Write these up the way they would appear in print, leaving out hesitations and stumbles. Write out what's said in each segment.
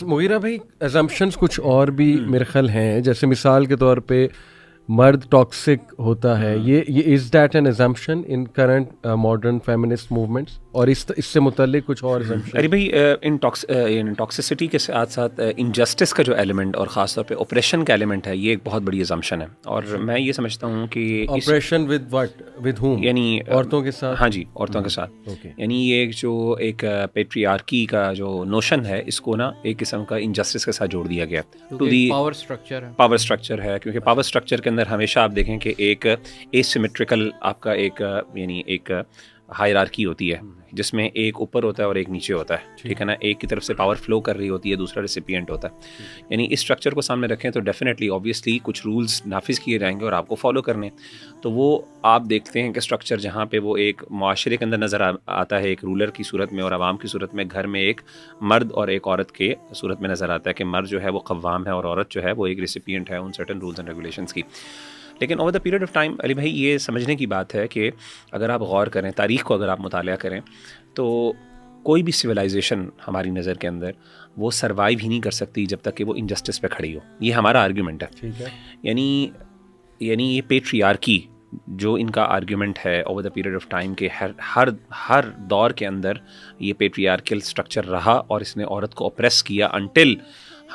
مغیرہ بھائی assumptions کچھ اور بھی میرے خیال ہیں، جیسے مثال کے طور پہ مرد ٹاکسک ہوتا ہے، یہ is that an assumption in current modern feminist movements، اور اس سے متعلق کچھ اور assumption؟ ارے بھائی ان ٹاکسسٹی کے ساتھ ساتھ انجسٹس کا جو ایلیمنٹ اور خاص طور پہ اوپریشن کا ایلیمنٹ ہے، یہ ایک بہت بڑی assumption ہے. اور میں یہ سمجھتا ہوں کہ آپریشن ود whom؟ یعنی عورتوں کے ساتھ. ہاں جی، عورتوں کے ساتھ. یعنی یہ جو ایک پیٹریارکی کا جو نوشن ہے، اس کو نا ایک قسم کا انجسٹس کے ساتھ جوڑ دیا گیا ٹو دی پاور اسٹرکچر ہے. پاور اسٹرکچر ہے، کیونکہ پاور اسٹرکچر کے اندر ہمیشہ آپ دیکھیں کہ ایک ایسیمیٹریکل آپ کا ایک یعنی ایک ہائرارکی ہوتی ہے، جس میں ایک اوپر ہوتا ہے اور ایک نیچے ہوتا ہے، ٹھیک ہے نا. ایک کی طرف سے پاور فلو کر رہی ہوتی ہے، دوسرا ریسیپینٹ ہوتا ہے. یعنی اس اسٹرکچر کو سامنے رکھیں تو ڈیفینیٹلی آبویسلی کچھ رولز نافذ کیے جائیں گے اور آپ کو فالو کرنے. تو وہ آپ دیکھتے ہیں کہ اسٹرکچر جہاں پہ وہ ایک معاشرے کے اندر نظر آتا ہے ایک رولر کی صورت میں اور عوام کی صورت میں، گھر میں ایک مرد اور ایک عورت کے صورت میں نظر آتا ہے کہ مرد جو ہے وہ قوام ہے اور عورت جو ہے وہ ایک ریسیپینٹ ہے in certain rules and regulations کی. لیکن over the period of time Ali بھائی یہ سمجھنے کی بات ہے کہ اگر آپ غور کریں، تاریخ کو اگر آپ مطالعہ کریں، تو کوئی بھی سویلائزیشن ہماری نظر کے اندر وہ سروائیو ہی نہیں کر سکتی جب تک کہ وہ انجسٹس پہ کھڑی ہو. یہ ہمارا آرگیومنٹ ہے. یعنی یہ پیٹریارکی جو ان کا آرگیومنٹ ہے over the period of time کے ہر دور کے اندر یہ پیٹریارکل اسٹرکچر رہا اور اس نے عورت کو اپریس کیا انٹل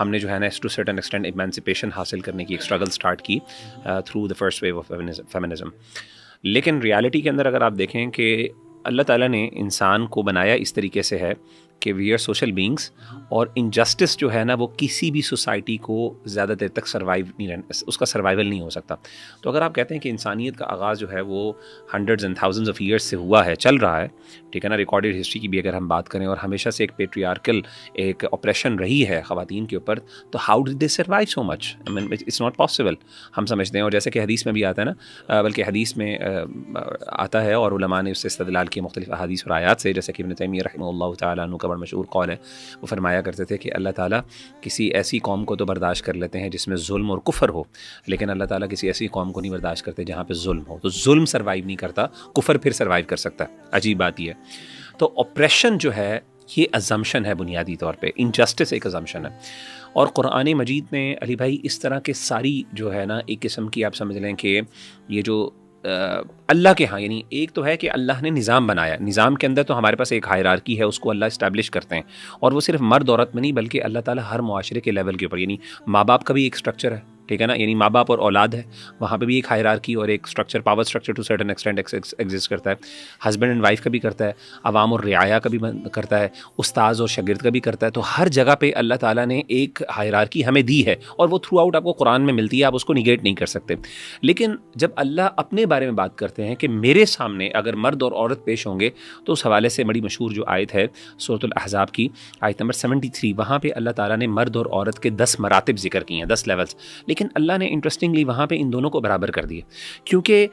ہم نے جو ہے نا ٹو سرٹن ایکسٹینٹ ایمانسپیشن حاصل کرنے کی ایک اسٹرگل اسٹارٹ کی through the first wave of feminism. لیکن ریالٹی کے اندر اگر آپ دیکھیں کہ اللہ تعالیٰ نے انسان کو بنایا اس طریقے سے ہے کہ وی آر سوشل بینگس، اور انجسٹس جو ہے نا وہ کسی بھی سوسائٹی کو زیادہ دیر تک سروائیو نہیں رہنا، اس کا سروائیول نہیں ہو سکتا. تو اگر آپ کہتے ہیں کہ انسانیت کا آغاز جو ہے وہ hundreds and thousands of years سے ہوا ہے، چل رہا ہے، ٹھیک ہے نا، ریکارڈڈ ہسٹری کی بھی اگر ہم بات کریں، اور ہمیشہ سے ایک پیٹریارکل ایک اپریشن رہی ہے خواتین کے اوپر، تو how did they survive so much? I mean it's not possible. ہم سمجھتے ہیں، اور جیسے کہ حدیث میں بھی آتا ہے نا، بلکہ حدیث میں آتا ہے اور علماء نے اس سے استدلال کیے مختلف احادیث اور آیات سے، جیسے کہ ابن تیمیہ رحمہ اللہ تعالیٰ عنہ کا بڑا مشہور قول ہے، وہ فرمایا کرتے تھے کہ اللہ تعالیٰ کسی ایسی قوم کو تو برداشت کر لیتے ہیں جس میں ظلم اور کفر ہو، لیکن اللہ تعالیٰ کسی ایسی قوم کو نہیں برداشت کرتے جہاں پہ ظلم ہو. تو ظلم سروائیو نہیں کرتا، کفر پھر سروائیو کر سکتا ہے. عجیب بات یہ ہے. تو آپریشن جو ہے یہ ازمپشن ہے، بنیادی طور پہ انجسٹس ایک ازمپشن ہے. اور قرآن مجید میں علی بھائی اس طرح کے ساری جو ہے نا ایک قسم کی آپ سمجھ لیں کہ یہ جو اللہ کے ہاں، یعنی ایک تو ہے کہ اللہ نے نظام بنایا، نظام کے اندر تو ہمارے پاس ایک ہائرارکی ہے، اس کو اللہ اسٹیبلش کرتے ہیں، اور وہ صرف مرد عورت میں نہیں بلکہ اللہ تعالیٰ ہر معاشرے کے لیول کے اوپر، یعنی ماں باپ کا بھی ایک اسٹرکچر ہے، ٹھیک ہے نا، یعنی ماں باپ اور اولاد ہے، وہاں پہ بھی ایک ہائرارکی اور ایک structure, power structure to certain extent exist کرتا ہے. ہسبینڈ اینڈ وائف کا بھی کرتا ہے، عوام اور رعایا کا بھی کرتا ہے، استاذ اور شاگرد کا بھی کرتا ہے. تو ہر جگہ پہ اللہ تعالیٰ نے ایک ہائرارکی ہمیں دی ہے، اور وہ تھرو آؤٹ آپ کو قرآن میں ملتی ہے، آپ اس کو نیگیٹ نہیں کر سکتے. لیکن جب اللہ اپنے بارے میں بات کرتے ہیں کہ میرے سامنے اگر مرد اور عورت پیش ہوں گے، تو اس حوالے سے بڑی مشہور جو آیت ہے سورۃ الاحزاب کی آیت نمبر 73، وہاں پہ اللہ تعالیٰ نے مرد اور عورت کے 10 مراتب ذکر کیے ہیں، 10 لیولز. لیکن اللہ نے انٹرسٹنگلی وہاں پہ ان دونوں کو برابر کر دیا، کیونکہ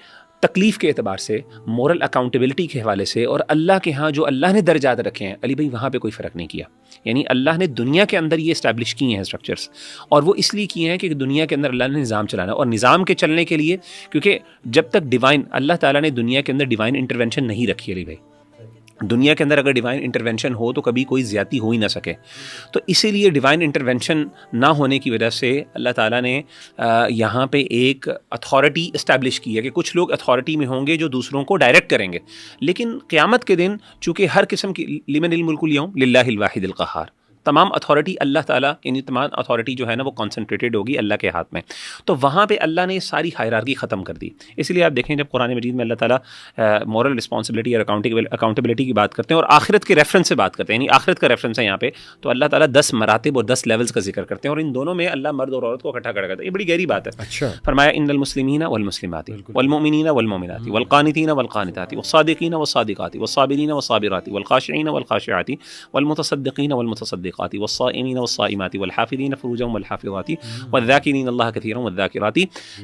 تکلیف کے اعتبار سے، مورل اکاؤنٹیبلٹی کے حوالے سے، اور اللہ کے ہاں جو اللہ نے درجات رکھے ہیں علی بھائی، وہاں پہ کوئی فرق نہیں کیا. یعنی اللہ نے دنیا کے اندر یہ اسٹیبلش کیے ہیں اسٹرکچرز، اور وہ اس لیے کیے ہیں کہ دنیا کے اندر اللہ نے نظام چلانا ہے. اور نظام کے چلنے کے لیے، کیونکہ جب تک ڈیوائن اللہ تعالیٰ نے دنیا کے اندر ڈیوائن انٹرونشن نہیں رکھی علی بھائی، دنیا کے اندر اگر ڈیوائن انٹرونشن ہو تو کبھی کوئی زیادتی ہو ہی نہ سکے. تو اسی لیے ڈیوائن انٹرونشن نہ ہونے کی وجہ سے اللہ تعالیٰ نے یہاں پہ ایک اتھارٹی اسٹیبلش کی ہے کہ کچھ لوگ اتھارٹی میں ہوں گے جو دوسروں کو ڈائریکٹ کریں گے. لیکن قیامت کے دن چونکہ ہر قسم کی لمن الملک اليوم للہ الواحد القہار، تمام اتھارٹی اللہ تعالیٰ، یعنی تمام اتھارٹی جو ہے نا وہ کانسنٹریٹڈ ہوگی اللہ کے ہاتھ میں. تو وہاں پہ اللہ نے ساری ہائرارکی ختم کر دی. اس لیے آپ دیکھیں جب قرآن مجید میں اللہ تعالیٰ مورل رسپانسبلٹی اور اکاؤنٹیبلٹی کی بات کرتے ہیں اور آخرت کے ریفرنس سے بات کرتے ہیں، یعنی آخرت کا ریفرنس ہے یہاں پہ، تو اللہ تعالیٰ 10 مراتب اور 10 لیولز کا ذکر کرتے ہیں، اور ان دونوں میں اللہ مرد اور عورت کو اکٹھا کر کرتا ہے. یہ بڑی گہری بات ہے. اچھا. فرمایا ان المسلمین والمسلمات والمؤمنین والمؤمنات والقانتین والقانتات والصادقین والصادقات والصابرین والصابرات والخاشعین والخاشعات والمتصدقین والمتصدقات والصائمین والصائمات والحافظین فروجهم والحافظات والذاکرین اللہ کثیرا والذاکرات.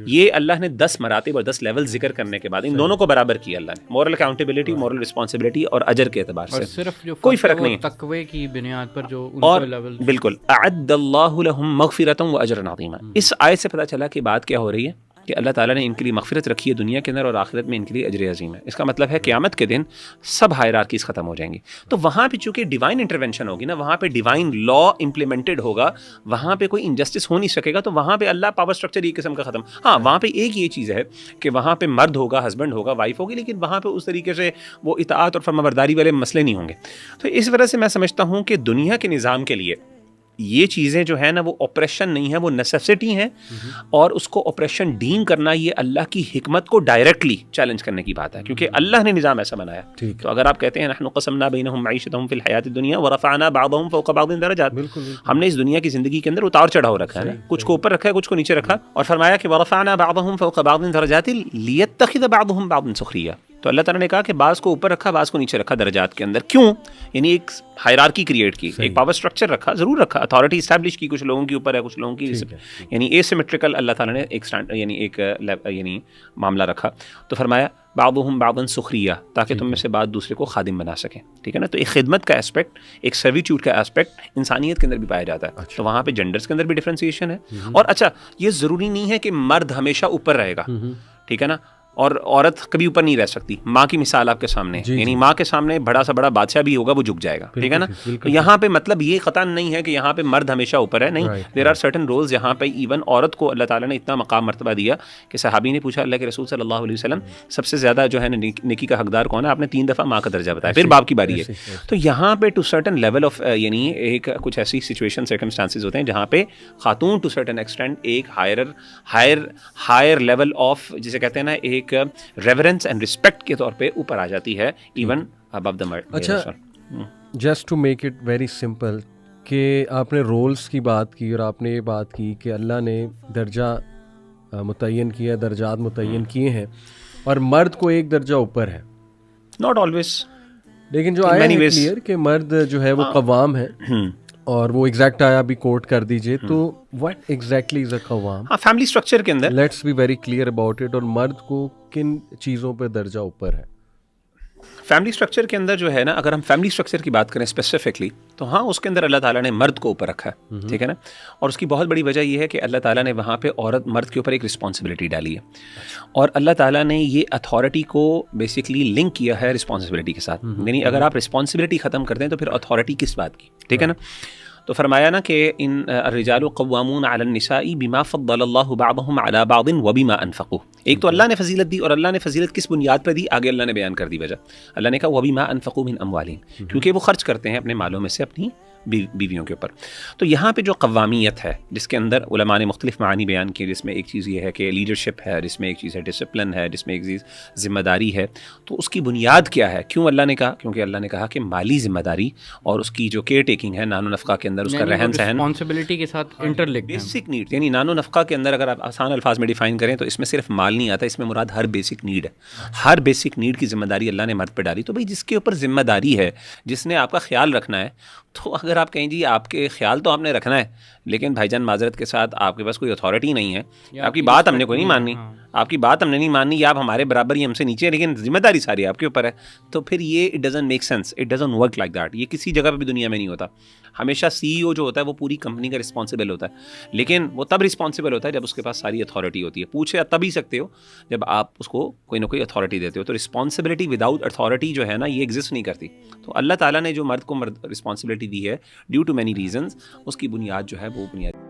یہ اللہ نے 10 مراتب اور 10 لیول ذکر کرنے کے بعد ان دونوں کو برابر کیا اللہ نے، مورل اکاؤنٹیبلٹی، مورل رسپانسبلٹی اور اجر کے اعتبار سے. صرف جو کوئی فرق نہیں ہے تقوی کی بنیاد پر جو ان اور کو لیول. بالکل اعد اللہ لهم مغفرۃ واجرا عظیما. اس آیت سے پتہ چلا کہ بات کیا ہو رہی ہے کہ اللہ تعالیٰ نے ان کے لیے مغفرت رکھی ہے دنیا کے اندر اور آخرت میں ان کے لیے اجر عظیم ہے. اس کا مطلب ہے قیامت کے دن سب ہائرارکیز ختم ہو جائیں گی. تو وہاں پہ چونکہ ڈیوائن انٹرونشن ہوگی نا, وہاں پہ ڈیوائن لا امپلیمنٹڈ ہوگا, وہاں پہ کوئی انجسٹس ہو نہیں سکے گا. تو وہاں پہ اللہ پاور اسٹرکچر ایک قسم کا ختم. ہاں وہاں پہ ایک یہ چیز ہے کہ وہاں پہ مرد ہوگا, ہسبینڈ ہوگا, وائف ہوگی, لیکن وہاں پہ اس طریقے سے وہ اطاعت اور فرمانبرداری والے مسئلے نہیں ہوں گے. تو اس وجہ سے میں سمجھتا ہوں کہ دنیا کے نظام کے لیے یہ چیزیں جو ہے نا وہ آپریشن نہیں ہے, وہ نیسیسٹی ہیں, اور اس کو آپریشن ڈیم کرنا یہ اللہ کی حکمت کو ڈائریکٹلی چیلنج کرنے کی بات ہے, کیونکہ اللہ نے نظام ایسا بنایا. تو اگر آپ کہتے ہیں نحن قسمنا بینہم معیشتہم فی الحیات الدنیا ورفعنا بعضہم فوق بعض درجات, ہم نے اس دنیا کی زندگی کے اندر اتار چڑھاؤ رکھا ہے, کچھ کو اوپر رکھا ہے, کچھ کو نیچے رکھا, اور فرمایا کہ ورفعنا بعضہم فوق بعض درجات لیتخذ بعضہم بعضا سخریا. تو اللہ تعالیٰ نے کہا کہ بعض کو اوپر رکھا, بعض کو نیچے رکھا درجات کے اندر. کیوں؟ یعنی ایک ہائرارکی کریٹ کی, ایک پاور اسٹرکچر رکھا, ضرور رکھا, اتھارٹی اسٹیبلش کی, کچھ لوگوں کے اوپر ہے, کچھ لوگوں کی, یعنی اے سیمیٹریکل اللہ تعالیٰ نے ایک معاملہ رکھا. تو فرمایا بعضہم بعضا سخریا, تاکہ تم میں سے بعض دوسرے کو خادم بنا سکیں. ٹھیک ہے نا. تو ایک خدمت کا اسپیکٹ, ایک سرویٹیوڈ کا اسپیکٹ انسانیت کے اندر بھی پایا جاتا ہے. تو وہاں پہ جینڈرز کے اندر بھی ڈفرینسیشن ہے. اور اچھا یہ ضروری نہیں ہے کہ مرد ہمیشہ اوپر رہے گا, ٹھیک ہے نا, اور عورت کبھی اوپر نہیں رہ سکتی. ماں کی مثال آپ کے سامنے, یعنی ماں کے سامنے بڑا سا بڑا بادشاہ بھی ہوگا, وہ جھک جائے گا. ٹھیک ہے نا. یہاں پہ مطلب یہ قطعا نہیں ہے کہ یہاں پہ مرد ہمیشہ اوپر ہے, نہیں. دیر آر سرٹن رولز جہاں پہ ایون عورت کو اللہ تعالیٰ نے اتنا مقام مرتبہ دیا کہ صحابی نے پوچھا اللہ کے رسول صلی اللہ علیہ وسلم سب سے زیادہ جو ہے نیکی کا حقدار کون ہے؟ آپ نے 3 دفعہ ماں کا درجہ بتایا, پھر باپ کی باری ہے. تو یہاں پہ ٹو سرٹن لیول آف یعنی ایک کچھ ایسی سچویشن سرکمسٹانسز ہوتے ہیں جہاں پہ خاتون ٹو سرٹن ایکسٹینٹ ایک ہائر لیول آف جسے کہتے ہیں نا ایک ریورنس اینڈ ریسپیکٹ کے طور پہ اوپر آ جاتی ہے, ایون ابو دا مرد. اچھا, just to make it very simple, کہ آپ نے رولز کی بات کی اور آپ نے یہ بات کی کہ اللہ نے درجہ متعین کیا, درجات متعین کیے ہیں, اور مرد کو ایک درجہ اوپر ہے. ناٹ آلویز, لیکن جو آیا ہے کلیئر کہ مرد جو ہے وہ قوام ہے, اور وہ ایگزیکٹ آیا بھی کوٹ کر دیجئے. تو what exactly is a قوام؟ ہاں فیملی اسٹرکچر کے اندر let's be very clear about it. اور مرد کو کن چیزوں پہ درجہ اوپر ہے؟ فیملی اسٹرکچر کے اندر جو ہے نا, اگر ہم فیملی اسٹرکچر کی بات کریں اسپیسیفکلی, تو ہاں اس کے اندر اللہ تعالیٰ نے مرد کو اوپر رکھا ہے. ٹھیک ہے نا. اور اس کی بہت بڑی وجہ یہ ہے کہ اللہ تعالیٰ نے وہاں پہ مرد کے اوپر ایک رسپانسبلٹی ڈالی ہے, اور اللہ تعالیٰ نے یہ اتھارٹی کو بیسکلی لنک کیا ہے رسپانسبلٹی کے ساتھ. یعنی اگر آپ رسپانسبلٹی ختم کر دیں تو پھر اتھارٹی کس بات کی؟ ٹھیک ہے نا. تو فرمایا نا کہ ان الرجال قوامون علی النساء بما فضل اللہ بعضهم علی بعض وبما انفقوا. ایک تو اللہ نے فضیلت دی, اور اللہ نے فضیلت کس بنیاد پہ دی آگے اللہ نے بیان کر دی وجہ. اللہ نے کہا وبما انفقوا من اموالهم, کیونکہ وہ خرچ کرتے ہیں اپنے مالوں میں سے اپنی بیویوں کے اوپر. تو یہاں پہ جو قوامیت ہے جس کے اندر علماء نے مختلف معانی بیان کیے, جس میں ایک چیز یہ ہے کہ لیڈرشپ ہے, جس میں ایک چیز ہے ڈسپلن ہے, جس میں ایک چیز ذمہ داری ہے. تو اس کی بنیاد کیا ہے؟ کیوں اللہ نے کہا؟ کیونکہ اللہ نے کہا کہ مالی ذمہ داری اور اس کی جو کیئر ٹیکنگ ہے, نان و نفقہ کے اندر اس کا رہن سہن رسپانسبلٹی کے ساتھ انٹرلنکڈ, بیسک نیڈ. یعنی نان و نفقہ کے اندر اگر آپ آسان الفاظ میں ڈیفائن کریں تو اس میں صرف مال نہیں آتا, اس میں مراد ہر بیسک نیڈ ہے. ہر بیسک نیڈ کی ذمہ داری اللہ نے مرد پہ ڈالی. تو بھائی جس کے اوپر ذمہ داری ہے, جس نے آپ کا خیال رکھنا ہے, تو اگر آپ کہیں جی آپ کے خیال تو آپ نے رکھنا ہے, لیکن بھائی جان معذرت کے ساتھ آپ کے پاس کوئی اتھارٹی نہیں ہے, آپ کی بات ہم نے کوئی نہیں ماننی, آپ کی بات ہم نے نہیں ماننی, یا آپ ہمارے برابر ہی ہم سے نیچے, لیکن ذمہ داری ساری آپ کے اوپر ہے, تو پھر یہ it doesn't make sense, it doesn't work like that. یہ کسی جگہ پہ بھی دنیا میں نہیں ہوتا. ہمیشہ CEO جو ہوتا ہے وہ پوری کمپنی کا رسپانسبل ہوتا ہے, لیکن وہ تب رسپانسبل ہوتا ہے جب اس کے پاس ساری اتھارٹی ہوتی ہے. پوچھے تب ہی سکتے ہو جب آپ اس کو کوئی نہ کوئی اتھارٹی دیتے ہو. تو رسپانسبلٹی وداؤٹ اتھارٹی جو ہے نا یہ ایگزسٹ نہیں کرتی. تو اللہ تعالیٰ نے جو مرد کو رسپانسبلٹی دی ہے ڈیو ٹو مینی ریزنز, اس کی بنیاد جو ہے وہ بنیاد